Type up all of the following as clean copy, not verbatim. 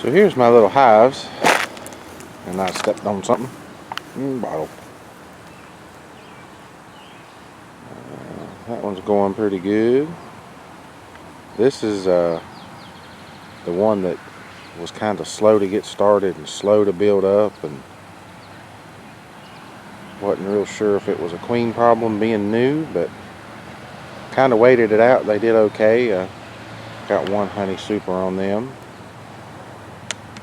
So here's my little hives, and I stepped on something. Bottle. That one's going pretty good. This is the one that was kind of slow to get started and slow to build up, and wasn't real sure if it was a queen problem being new, but kind of waited it out. They did okay. Got one honey super on them,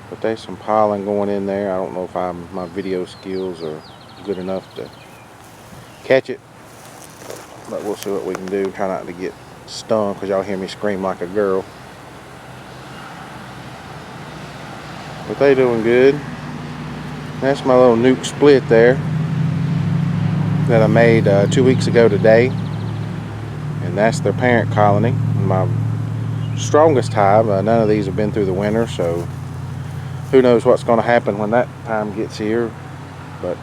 but there's some pollen going in there. I don't know if my video skills are good enough to catch it, but we'll see what we can do. Try not to get stung, because y'all hear me scream like a girl. But they doing good. That's my little nuke split there that I made 2 weeks ago today, and that's their parent colony. My strongest hive. None of these have been through the winter, so who knows what's going to happen when that time gets here. But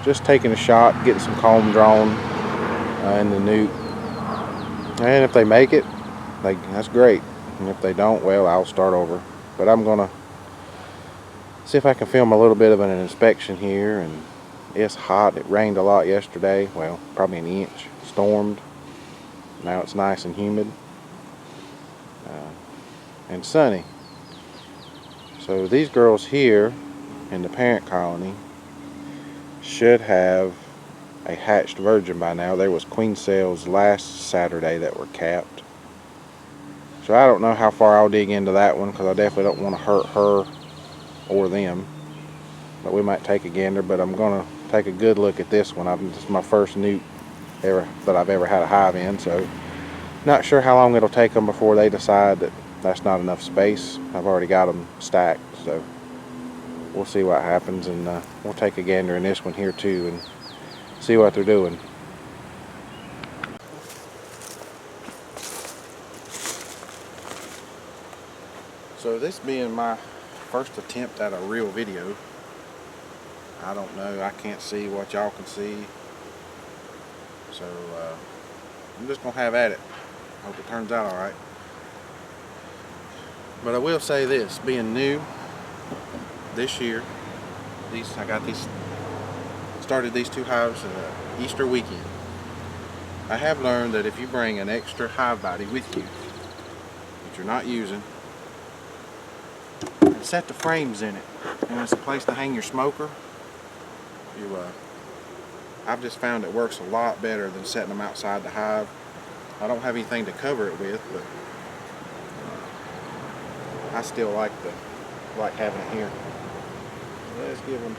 just taking a shot, getting some comb drawn in the nuke, and if they make it, that's great, and if they don't, well, I'll start over. But I'm gonna see if I can film a little bit of an inspection here. And it's hot. It rained a lot yesterday, well, probably an inch. Stormed. Now it's nice and humid and sunny. So these girls here in the parent colony should have a hatched virgin by now. There was queen cells last Saturday that were capped. So I don't know how far I'll dig into that one, because I definitely don't want to hurt her or them. But we might take a gander. But I'm gonna take a good look at this one. This is my first nuke that I've ever had a hive in, so not sure how long it'll take them before they decide that that's not enough space. I've already got them stacked, so we'll see what happens, and we'll take a gander in this one here too and see what they're doing. So this being my first attempt at a real video, I don't know, I can't see what y'all can see, so I'm just gonna have at it. Hope it turns out alright. But I will say this, being new this year, started these two hives Easter weekend. I have learned that if you bring an extra hive body with you that you're not using, and set the frames in it, and it's a place to hang your smoker, I've just found it works a lot better than setting them outside the hive. I don't have anything to cover it with, but I still like having it here. Let's give them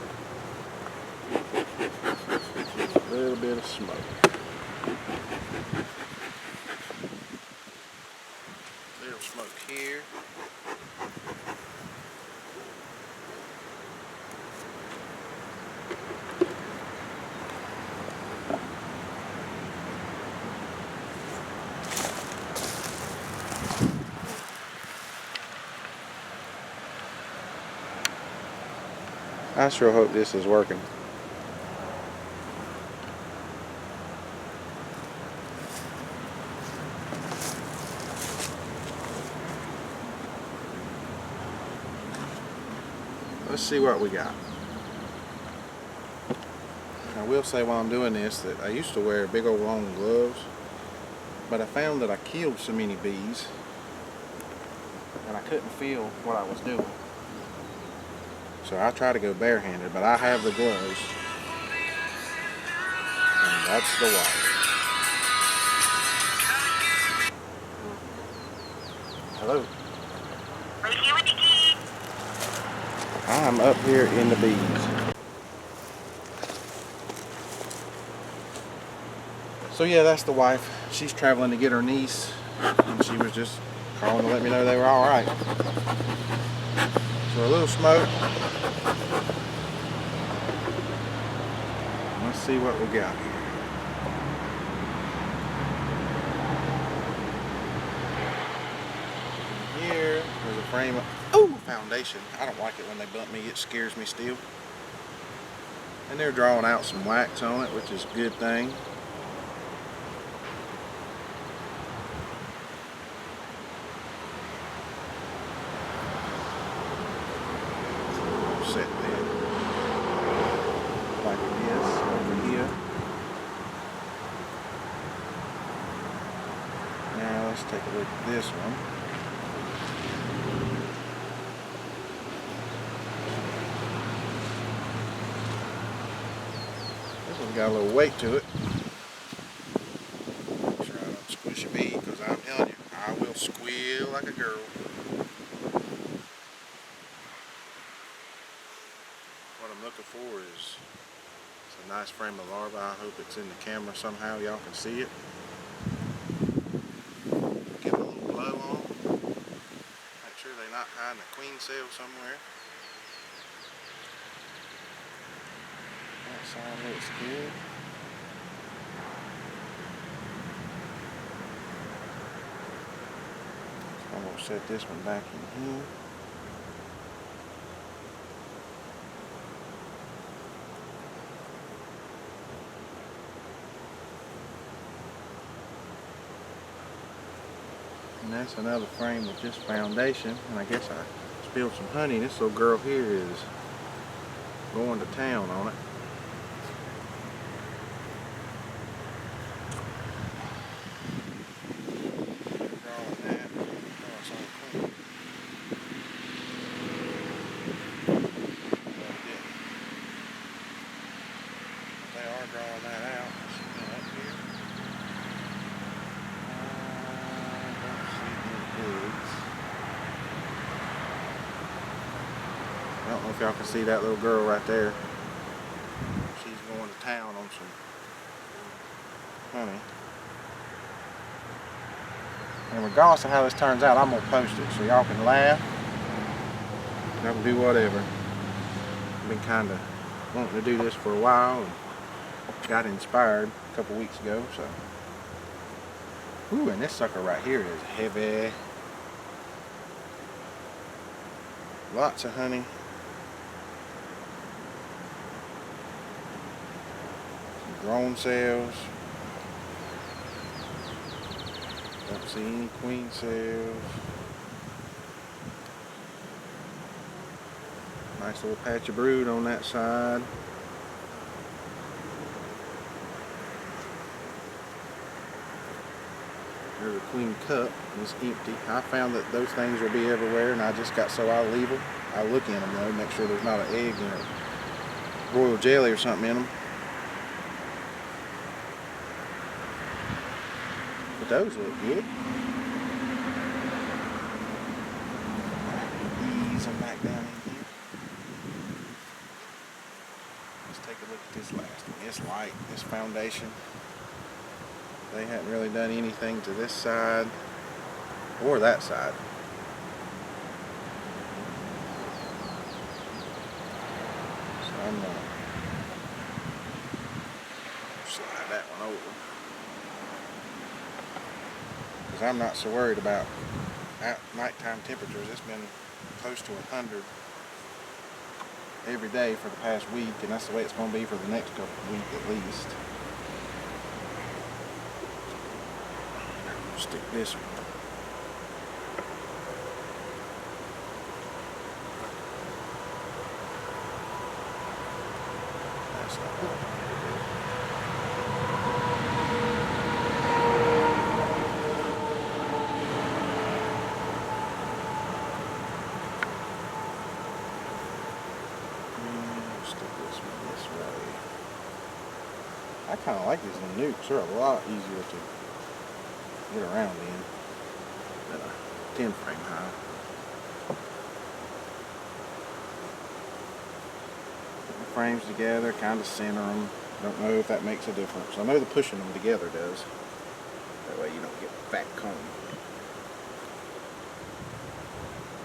a little bit of smoke. Little smoke here. I sure hope this is working. Let's see what we got. I will say while I'm doing this that I used to wear big old long gloves, but I found that I killed so many bees and I couldn't feel what I was doing. So I try to go barehanded, but I have the gloves, and that's the wire. Hello. Are you here with the key? I'm up here in the bees. So yeah, that's the wife. She's traveling to get her niece, and she was just calling to let me know they were all right. So a little smoke. Let's see what we got here. Here, there's a frame of foundation. I don't like it when they bump me. It scares me still. And they're drawing out some wax on it, which is a good thing. this one. This one's got a little weight to it. Make sure I don't squish a bee, because I'm telling you, I will squeal like a girl. What I'm looking for is a nice frame of larvae. I hope it's in the camera somehow. Y'all can see it. Give it a little blow on. Make sure they're not hiding a queen cell somewhere. That side looks good. So I'm going to set this one back in here. And that's another frame with just foundation. And I guess I spilled some honey. This little girl here is going to town on it. Drawing that. Oh, it's on clean. They are drawing that out. Up here. I don't know if y'all can see that little girl right there. She's going to town on some honey. And regardless of how this turns out, I'm going to post it so y'all can laugh. Y'all can do whatever. I've been kind of wanting to do this for a while and got inspired a couple weeks ago. So, ooh, and this sucker right here is heavy. Lots of honey. Drone cells. Don't see any queen cells. Nice little patch of brood on that side. There's a queen cup. It's empty. I found that those things will be everywhere, and I just got so I'll leave them. I look in them though, make sure there's not an egg in it, royal jelly or something in them. But those look good. Ease them back down in here. Let's take a look at this last one. It's light. This foundation. They hadn't really done anything to this side or that side. So I'm gonna slide that one over. Because I'm not so worried about nighttime temperatures. It's been close to 100 every day for the past week, and that's the way it's going to be for the next couple of weeks at least. Stick this one. That's not good. Stick this one this way. I kind of like these little nukes. They're a lot easier to get around in than a 10 frame hive. Put the frames together, kind of center them. Don't know if that makes a difference. I know the pushing them together does. That way you don't get fat comb.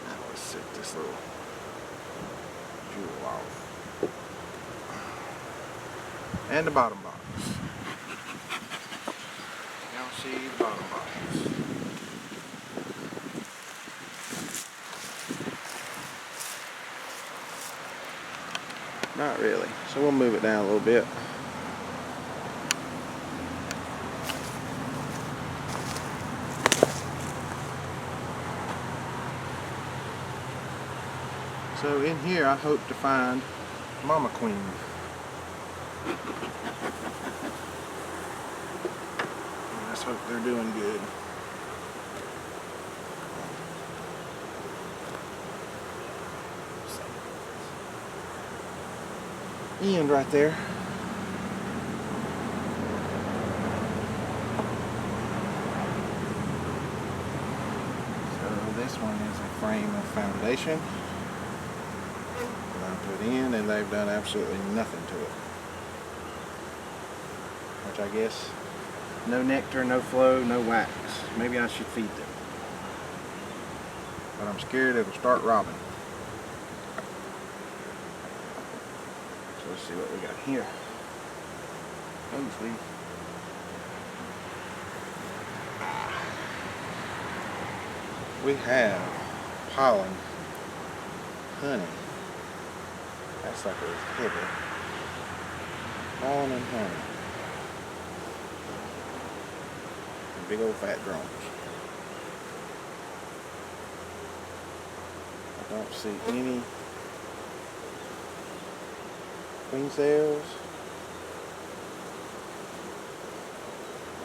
Now let's set this little jewel off. And the bottom box. Y'all see the bottom box. Not really. So we'll move it down a little bit. So in here I hope to find mama queen. Let's hope they're doing good. end right there. So this one is a frame of foundation that I put in, and they've done absolutely nothing to it. Which I guess, no nectar, no flow, no wax. Maybe I should feed them. But I'm scared it'll start robbing. So let's see what we got here. Oh, sweet. We have pollen, honey. That sucker is heavy. Pollen and honey. And big old fat drones. I don't see any queen cells.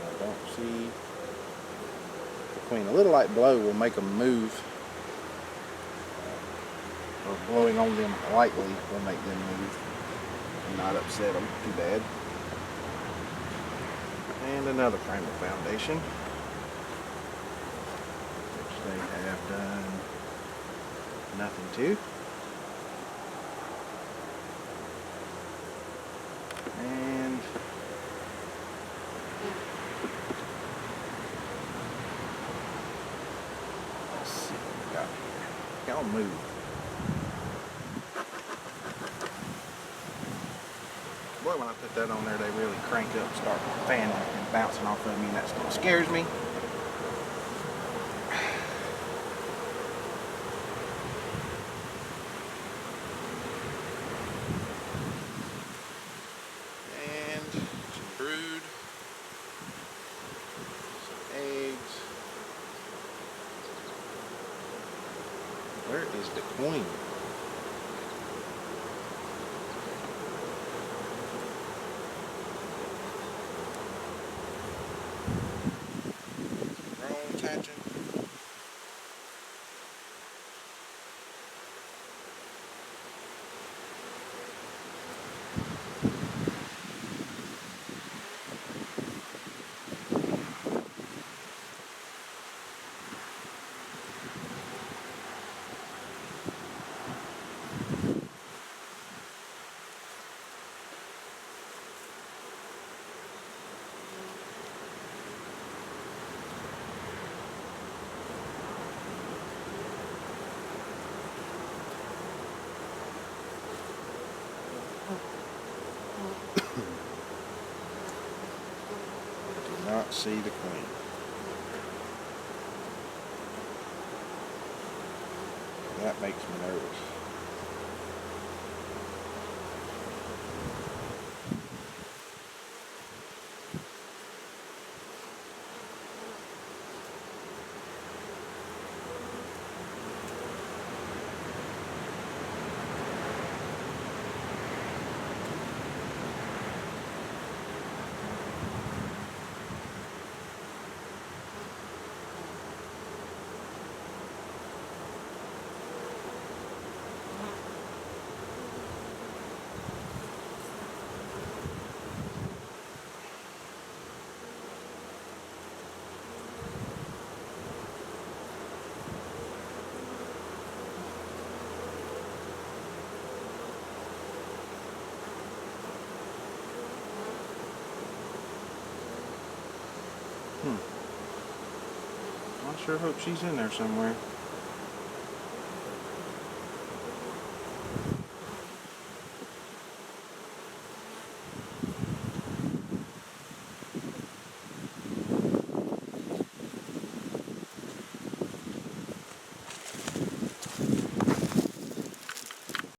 I don't see the queen. A little light blow will make them move, or blowing on them lightly will make them move and not upset them too bad. And another frame of foundation, which they have done nothing to. And let's see what we got here. Y'all move. Boy, when I put that on there, they really crank up and start fanning and bouncing off of me, and that still scares me. And some brood, some eggs. Where is the queen? Drones hatching. Do not see the queen. That makes me nervous. I sure hope she's in there somewhere.